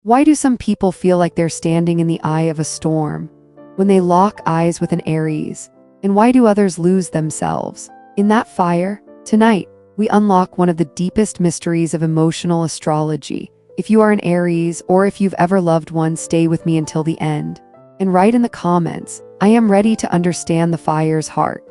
Why do some people feel like they're standing in the eye of a storm when they lock eyes with an Aries? And why do others lose themselves in that fire? Tonight, we unlock one of the deepest mysteries of emotional astrology. If you are an Aries, or if you've ever loved one, stay with me until the end. And write in the comments, I am ready to understand the fire's heart.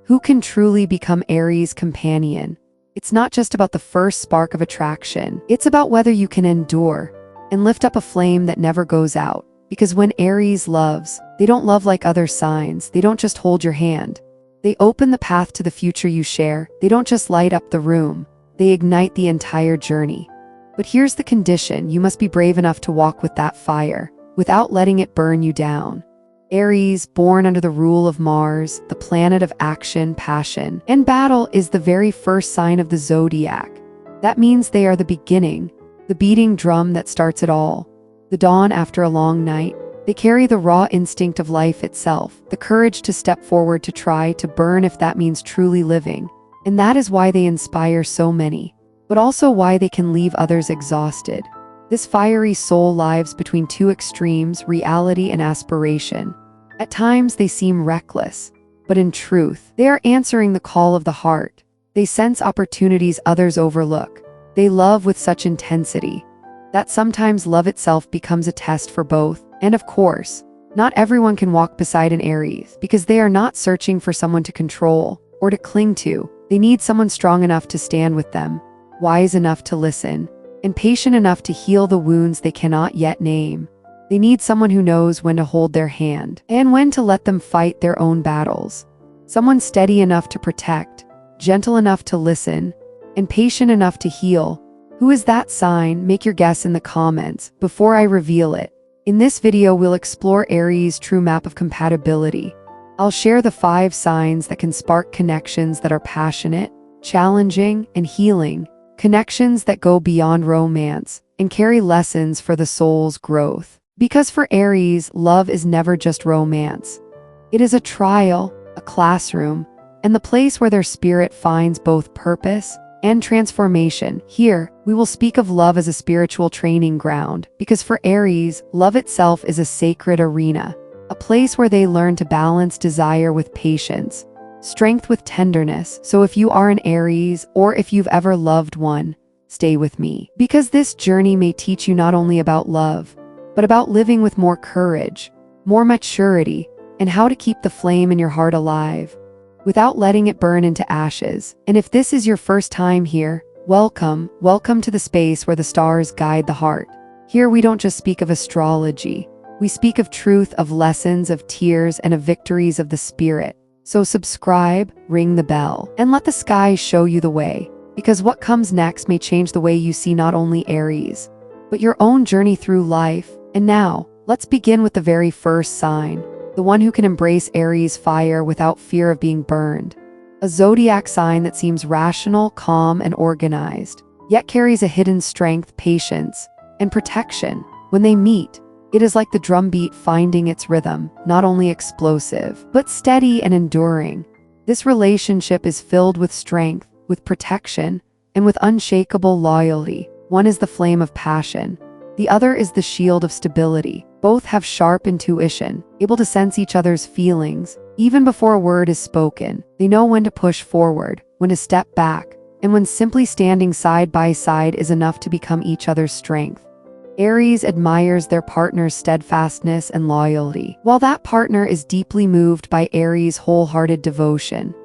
Who can truly become Aries' companion? It's not just about the first spark of attraction. It's about whether you can endure and lift up a flame that never goes out. Because when Aries loves, they don't love like other signs. They don't just hold your hand. They open the path to the future you share. They don't just light up the room. They ignite the entire journey. But here's the condition: you must be brave enough to walk with that fire without letting it burn you down. Aries, born under the rule of Mars, the planet of action, passion, and battle, is the very first sign of the zodiac. That means they are the beginning, the beating drum that starts it all. The dawn after a long night. They carry the raw instinct of life itself, the courage to step forward, to try, to burn if that means truly living. And that is why they inspire so many, but also why they can leave others exhausted. This fiery soul lives between two extremes, reality and aspiration. At times they seem reckless, but in truth, they are answering the call of the heart. They sense opportunities others overlook. They love with such intensity that sometimes love itself becomes a test for both. And of course, not everyone can walk beside an Aries, because they are not searching for someone to control or to cling to. They need someone strong enough to stand with them, wise enough to listen, and patient enough to heal the wounds they cannot yet name. They need someone who knows when to hold their hand and when to let them fight their own battles. Someone steady enough to protect, gentle enough to listen, and patient enough to heal. Who is that sign? Make your guess in the comments before I reveal it. In this video, we'll explore Aries' true map of compatibility. I'll share the 5 signs that can spark connections that are passionate, challenging, and healing. Connections that go beyond romance and carry lessons for the soul's growth. Because for Aries, love is never just romance. It is a trial, a classroom, and the place where their spirit finds both purpose and transformation. Here, we will speak of love as a spiritual training ground, because for Aries, love itself is a sacred arena, a place where they learn to balance desire with patience, strength with tenderness. So if you are an Aries, or if you've ever loved one, stay with me, because this journey may teach you not only about love, but about living with more courage, more maturity, and how to keep the flame in your heart alive without letting it burn into ashes. And if this is your first time here, welcome to the space where the stars guide the heart. Here we don't just speak of astrology. We speak of truth, of lessons, of tears, and of victories of the spirit. So subscribe, ring the bell, and let the sky show you the way. Because what comes next may change the way you see not only Aries, but your own journey through life. And now, let's begin with the very first sign. The one who can embrace Aries' fire without fear of being burned. A zodiac sign that seems rational, calm, and organized, yet carries a hidden strength, patience, and protection. When they meet, it is like the drumbeat finding its rhythm, not only explosive, but steady and enduring. This relationship is filled with strength, with protection, and with unshakable loyalty. One is the flame of passion. The other is the shield of stability. Both have sharp intuition, able to sense each other's feelings. Even before a word is spoken, they know when to push forward, when to step back, and when simply standing side by side is enough to become each other's strength. Aries admires their partner's steadfastness and loyalty, while that partner is deeply moved by Aries' wholehearted devotion.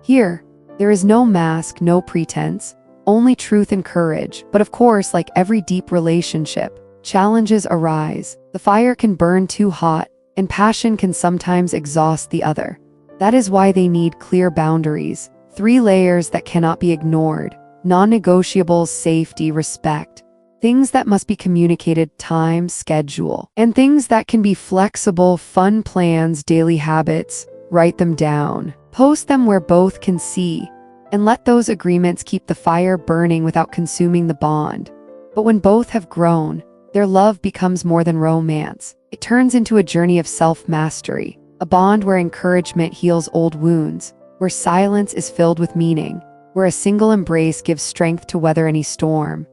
Here, there is no mask, no pretense, only truth and courage. But of course, like every deep relationship, challenges arise. The fire can burn too hot, and passion can sometimes exhaust the other. That is why they need clear boundaries, 3 layers that cannot be ignored, non-negotiables: safety, respect, things that must be communicated, time, schedule, and things that can be flexible, fun plans, daily habits. Write them down, post them where both can see, and let those agreements keep the fire burning without consuming the bond. But when both have grown, their love becomes more than romance. It turns into a journey of self-mastery, a bond where encouragement heals old wounds, where silence is filled with meaning, where a single embrace gives strength to weather any storm.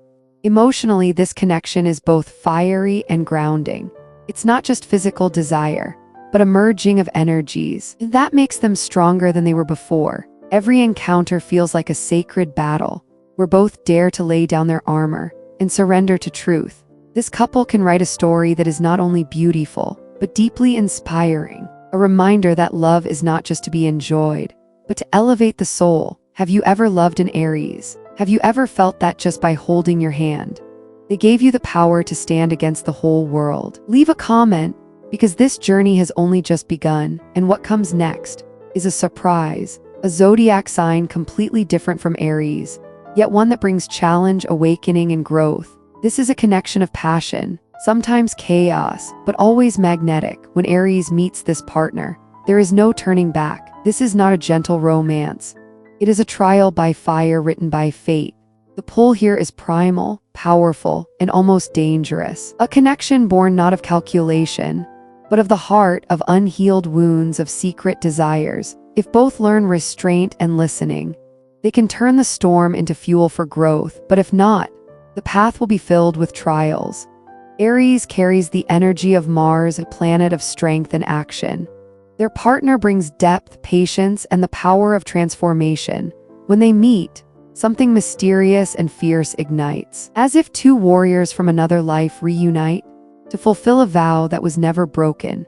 Emotionally, this connection is both fiery and grounding. It's not just physical desire, but a merging of energies. That makes them stronger than they were before. Every encounter feels like a sacred battle, where both dare to lay down their armor and surrender to truth. This couple can write a story that is not only beautiful, but deeply inspiring. A reminder that love is not just to be enjoyed, but to elevate the soul. Have you ever loved an Aries? Have you ever felt that just by holding your hand? They gave you the power to stand against the whole world. Leave a comment, because this journey has only just begun, and what comes next is a surprise, a zodiac sign completely different from Aries, yet one that brings challenge, awakening, and growth. This is a connection of passion, sometimes chaos, but always magnetic. When Aries meets this partner, there is no turning back. This is not a gentle romance. It is a trial by fire written by fate. The pull here is primal, powerful, and almost dangerous. A connection born not of calculation, but of the heart, of unhealed wounds, of secret desires. If both learn restraint and listening, they can turn the storm into fuel for growth. But if not, the path will be filled with trials. Aries carries the energy of Mars, a planet of strength and action. Their partner brings depth, patience, and the power of transformation. When they meet, something mysterious and fierce ignites, as if two warriors from another life reunite to fulfill a vow that was never broken.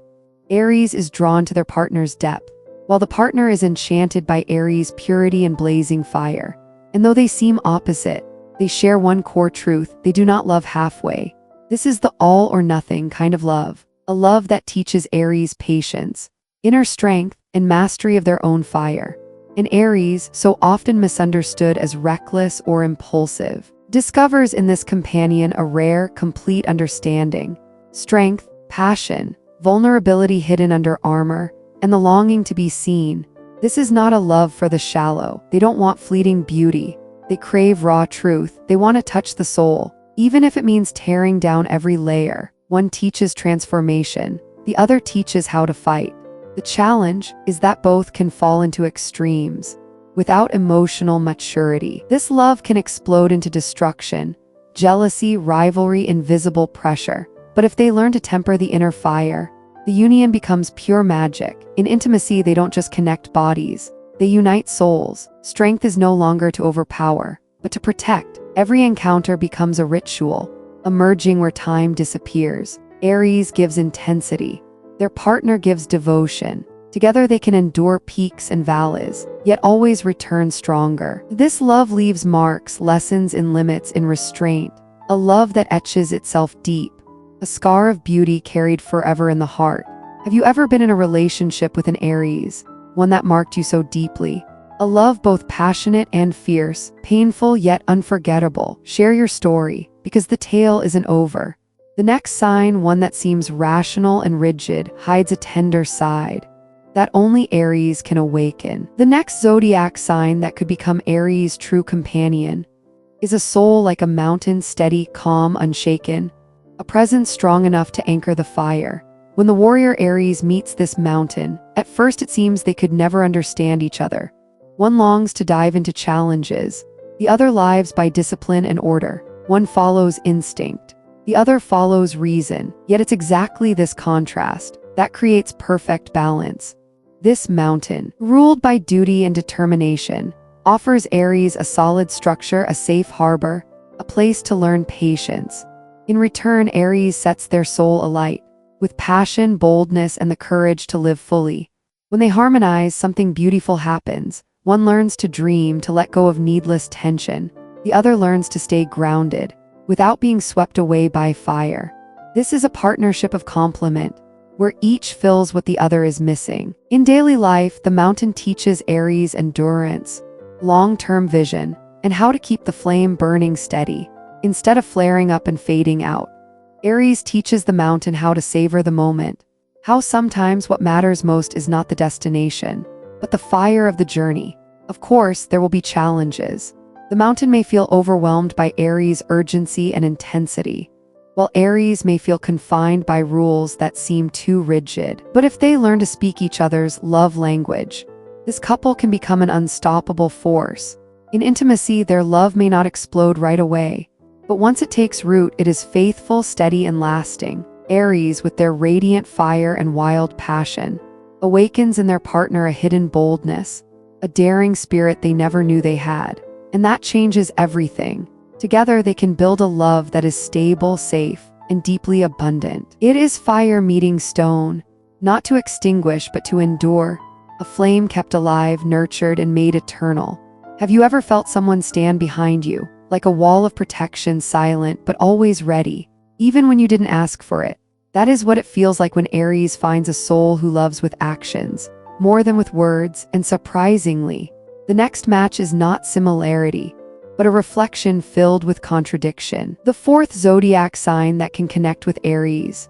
Aries is drawn to their partner's depth, while the partner is enchanted by Aries' purity and blazing fire. And though they seem opposite, they share one core truth: they do not love halfway. This is the all or nothing kind of love, a love that teaches Aries patience, inner strength, and mastery of their own fire. And Aries, so often misunderstood as reckless or impulsive, discovers in this companion a rare, complete understanding: strength, passion, vulnerability hidden under armor, and the longing to be seen. This is not a love for the shallow. They don't want fleeting beauty. They crave raw truth. They want to touch the soul, even if it means tearing down every layer. One teaches transformation, the other teaches how to fight. The challenge is that both can fall into extremes. Without emotional maturity, this love can explode into destruction, jealousy, rivalry, invisible pressure. But if they learn to temper the inner fire, the union becomes pure magic. In intimacy, they don't just connect bodies, they unite souls. Strength is no longer to overpower, but to protect. Every encounter becomes a ritual, a merging where time disappears. Aries gives intensity, their partner gives devotion. Together they can endure peaks and valleys, yet always return stronger. This love leaves marks, lessons in limits, in restraint, a love that etches itself deep, a scar of beauty carried forever in the heart. Have you ever been in a relationship with an Aries, one that marked you so deeply? A love both passionate and fierce, painful yet unforgettable. Share your story, because the tale isn't over. The next sign, one that seems rational and rigid, hides a tender side that only Aries can awaken. The next zodiac sign that could become Aries' true companion is a soul like a mountain, steady, calm, unshaken, a presence strong enough to anchor the fire. When the warrior Aries meets this mountain, at first it seems they could never understand each other. One longs to dive into challenges, the other lives by discipline and order. One follows instinct, the other follows reason. Yet it's exactly this contrast that creates perfect balance. This mountain, ruled by duty and determination, offers Aries a solid structure, a safe harbor, a place to learn patience. In return, Aries sets their soul alight, with passion, boldness, and the courage to live fully. When they harmonize, something beautiful happens. One learns to dream, to let go of needless tension. The other learns to stay grounded, without being swept away by fire. This is a partnership of complement, where each fills what the other is missing. In daily life, the mountain teaches Aries endurance, long-term vision, and how to keep the flame burning steady, instead of flaring up and fading out. Aries teaches the mountain how to savor the moment, how sometimes what matters most is not the destination, but the fire of the journey. Of course, there will be challenges. The mountain may feel overwhelmed by Aries' urgency and intensity, while Aries may feel confined by rules that seem too rigid. But if they learn to speak each other's love language, this couple can become an unstoppable force. In intimacy, their love may not explode right away, But once it takes root, it is faithful, steady, and lasting. Aries, with their radiant fire and wild passion, awakens in their partner a hidden boldness, a daring spirit they never knew they had. And that changes everything. Together, they can build a love that is stable, safe, and deeply abundant. It is fire meeting stone, not to extinguish but to endure, a flame kept alive, nurtured, and made eternal. Have you ever felt someone stand behind you, like a wall of protection, silent but always ready, even when you didn't ask for it? That is what it feels like when Aries finds a soul who loves with actions, more than with words, and surprisingly, the next match is not similarity, but a reflection filled with contradiction. The fourth zodiac sign that can connect with Aries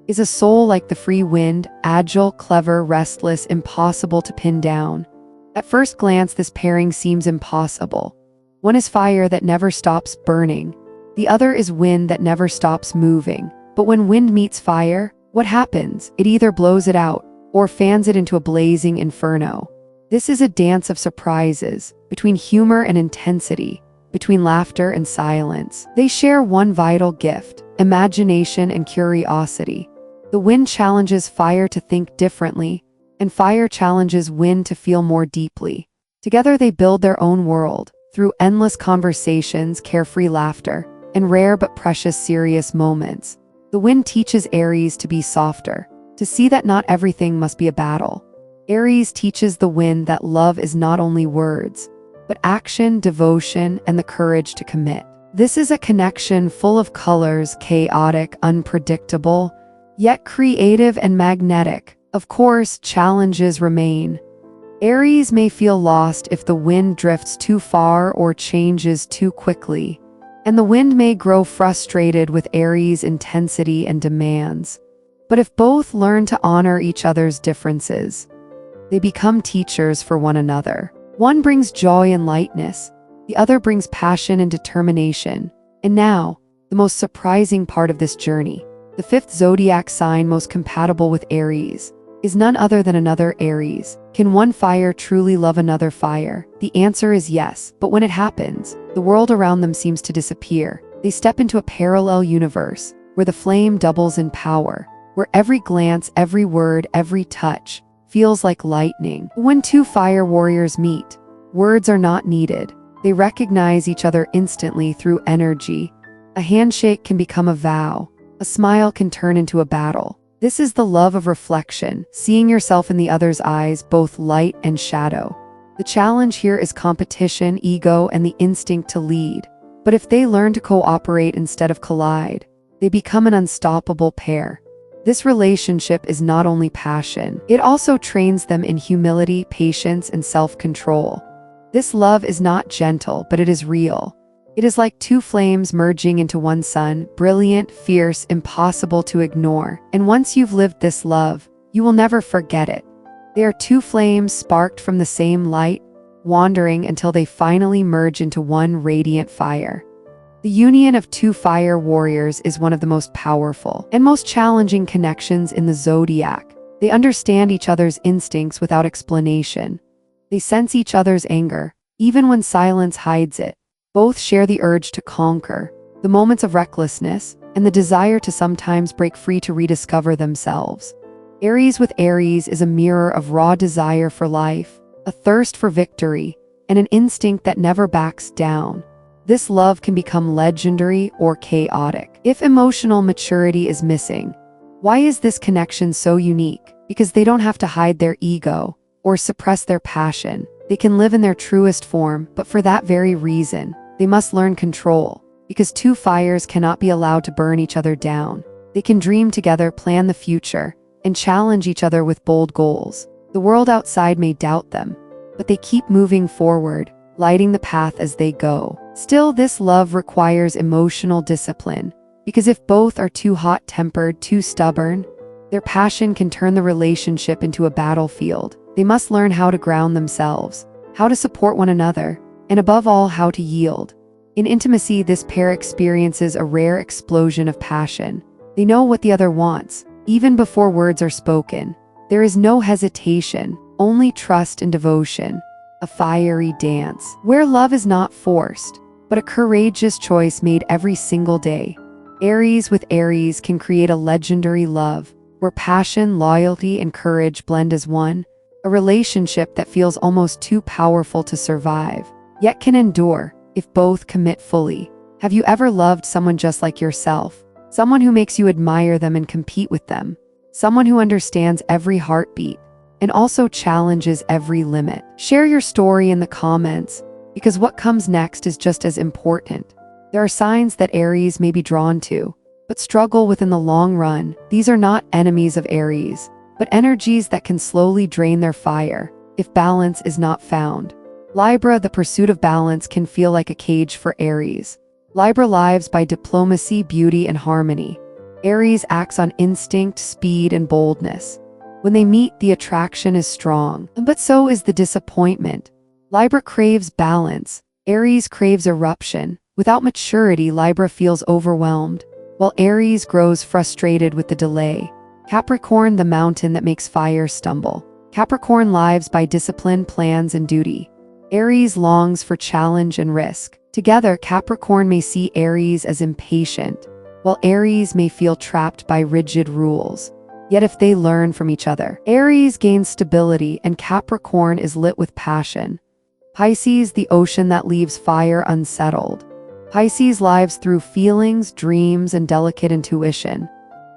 is a soul like the free wind, agile, clever, restless, impossible to pin down. At first glance, this pairing seems impossible. One is fire that never stops burning. The other is wind that never stops moving. But when wind meets fire, what happens? It either blows it out or fans it into a blazing inferno. This is a dance of surprises, between humor and intensity, between laughter and silence. They share one vital gift: imagination and curiosity. The wind challenges fire to think differently, and fire challenges wind to feel more deeply. Together they build their own world, through endless conversations, carefree laughter, and rare but precious serious moments. The wind teaches Aries to be softer, to see that not everything must be a battle. Aries teaches the wind that love is not only words, but action, devotion, and the courage to commit. This is a connection full of colors, chaotic, unpredictable, yet creative and magnetic. Of course, challenges remain. Aries may feel lost if the wind drifts too far or changes too quickly, and the wind may grow frustrated with Aries' intensity and demands. But if both learn to honor each other's differences, they become teachers for one another. One brings joy and lightness, the other brings passion and determination. And now, the most surprising part of this journey. The fifth zodiac sign most compatible with Aries is none other than another Aries. Can one fire truly love another fire? The answer is yes, but when it happens, the world around them seems to disappear. They step into a parallel universe, where the flame doubles in power, where every glance, every word, every touch feels like lightning. When two fire warriors meet, words are not needed. They recognize each other instantly through energy. A handshake can become a vow. A smile can turn into a battle. This is the love of reflection, seeing yourself in the other's eyes, both light and shadow. The challenge here is competition, ego, and the instinct to lead. But if they learn to cooperate instead of collide, they become an unstoppable pair. This relationship is not only passion, it also trains them in humility, patience, and self-control. This love is not gentle, but it is real. It is like two flames merging into one sun, brilliant, fierce, impossible to ignore. And once you've lived this love, you will never forget it. They are two flames sparked from the same light, wandering until they finally merge into one radiant fire. The union of two fire warriors is one of the most powerful and most challenging connections in the zodiac. They understand each other's instincts without explanation. They sense each other's anger, even when silence hides it. Both share the urge to conquer, the moments of recklessness, and the desire to sometimes break free to rediscover themselves. Aries with Aries is a mirror of raw desire for life, a thirst for victory, and an instinct that never backs down. This love can become legendary or chaotic if emotional maturity is missing. Why is this connection so unique? Because they don't have to hide their ego or suppress their passion. They can live in their truest form, but for that very reason, they must learn control, because two fires cannot be allowed to burn each other down. They can dream together, plan the future, and challenge each other with bold goals. The world outside may doubt them, but they keep moving forward, lighting the path as they go. Still, this love requires emotional discipline, because if both are too hot-tempered, too stubborn, their passion can turn the relationship into a battlefield. They must learn how to ground themselves, how to support one another, and above all, how to yield. In intimacy, this pair experiences a rare explosion of passion. They know what the other wants, even before words are spoken. There is no hesitation, only trust and devotion. A fiery dance, where love is not forced, but but a courageous choice made every single day. Aries with Aries can create a legendary love, where passion, loyalty, and courage blend as one, a relationship that feels almost too powerful to survive, yet can endure if both commit fully. Have you ever loved someone just like yourself? Someone who makes you admire them and compete with them? Someone who understands every heartbeat and also challenges every limit? Share your story in the comments, because what comes next is just as important. There are signs that Aries may be drawn to, but struggle with in the long run. These are not enemies of Aries, but energies that can slowly drain their fire if balance is not found. Libra, the pursuit of balance can feel like a cage for Aries. Libra lives by diplomacy, beauty, and harmony. Aries acts on instinct, speed, and boldness. When they meet, the attraction is strong, but so is the disappointment. Libra craves balance. Aries craves eruption. Without maturity, Libra feels overwhelmed, while Aries grows frustrated with the delay. Capricorn, the mountain that makes fire stumble. Capricorn lives by discipline, plans, and duty. Aries longs for challenge and risk. Together, Capricorn may see Aries as impatient, while Aries may feel trapped by rigid rules. Yet if they learn from each other, Aries gains stability and Capricorn is lit with passion. Pisces, the ocean that leaves fire unsettled. Pisces lives through feelings, dreams, and delicate intuition.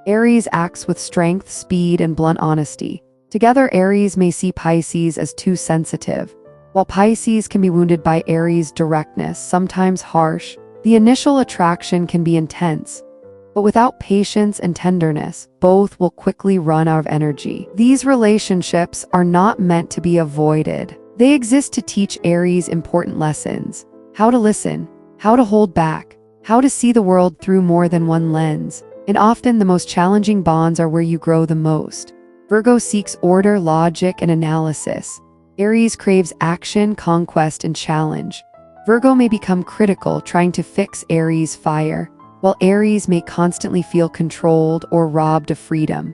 Aries acts with strength, speed, and blunt honesty. Together, Aries may see Pisces as too sensitive, while Pisces can be wounded by Aries' directness, sometimes harsh. The initial attraction can be intense, but without patience and tenderness, both will quickly run out of energy. These relationships are not meant to be avoided. They exist to teach Aries important lessons: how to listen, how to hold back, how to see the world through more than one lens. And often the most challenging bonds are where you grow the most. Virgo seeks order, logic, and analysis. Aries craves action, conquest, and challenge. Virgo may become critical, trying to fix Aries' fire, while Aries may constantly feel controlled or robbed of freedom.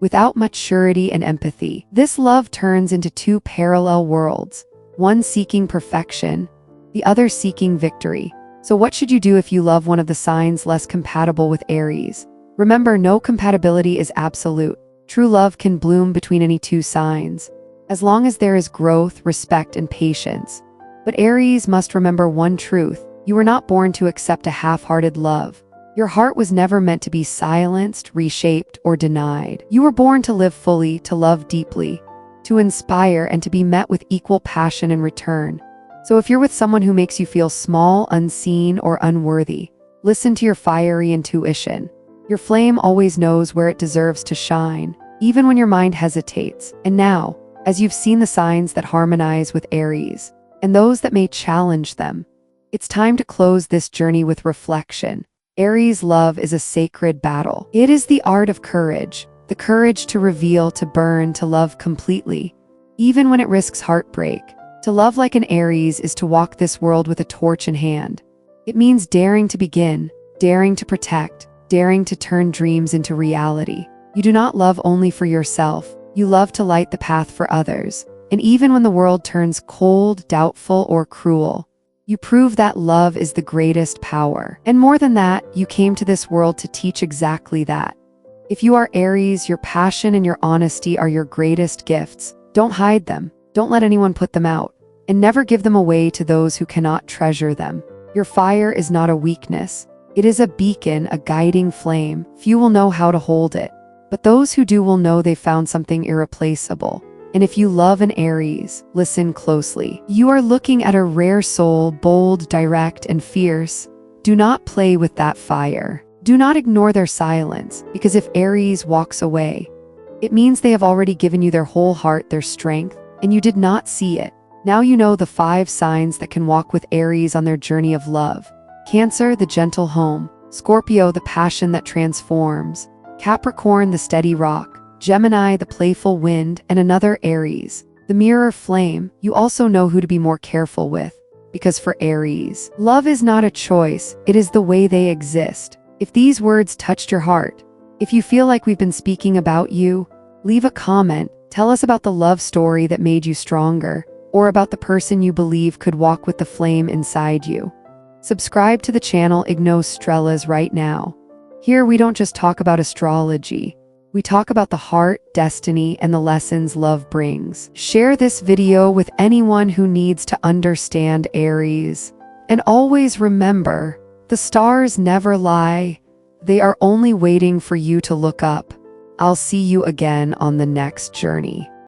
Without maturity and empathy, this love turns into two parallel worlds, one seeking perfection, the other seeking victory. So what should you do if you love one of the signs less compatible with Aries? Remember, no compatibility is absolute. True love can bloom between any two signs, as long as there is growth, respect, and patience. But Aries must remember one truth: you were not born to accept a half-hearted love. Your heart was never meant to be silenced, reshaped, or denied. You were born to live fully, to love deeply, to inspire, and to be met with equal passion in return. So if you're with someone who makes you feel small, unseen, or unworthy, listen to your fiery intuition. Your flame always knows where it deserves to shine, even when your mind hesitates. And now, as you've seen the signs that harmonize with Aries, and those that may challenge them, it's time to close this journey with reflection. Aries love is a sacred battle. It is the art of courage, the courage to reveal, to burn, to love completely, even when it risks heartbreak. To love like an Aries is to walk this world with a torch in hand. It means daring to begin, daring to protect, daring to turn dreams into reality. You do not love only for yourself, you love to light the path for others. And even when the world turns cold, doubtful, or cruel, you prove that love is the greatest power. And more than that, you came to this world to teach exactly that. If you are Aries, your passion and your honesty are your greatest gifts. Don't hide them. Don't let anyone put them out. And never give them away to those who cannot treasure them. Your fire is not a weakness. It is a beacon, a guiding flame. Few will know how to hold it, but those who do will know they found something irreplaceable. And if you love an Aries, listen closely. You are looking at a rare soul, bold, direct, and fierce. Do not play with that fire. Do not ignore their silence, because if Aries walks away, it means they have already given you their whole heart, their strength, and you did not see it. Now you know the 5 signs that can walk with Aries on their journey of love. Cancer, the gentle home. Scorpio, the passion that transforms. Capricorn, the steady rock. Gemini, the playful wind. And another Aries, the mirror flame. You also know who to be more careful with, because for Aries, love is not a choice, it is the way they exist. If these words touched your heart, if you feel like we've been speaking about you, leave a comment. Tell us about the love story that made you stronger, or about the person you believe could walk with the flame inside you. Subscribe to the channel Igno Strellas right now. Here we don't just talk about astrology. We talk about the heart, destiny, and the lessons love brings. Share this video with anyone who needs to understand Aries. And always remember, the stars never lie. They are only waiting for you to look up. I'll see you again on the next journey.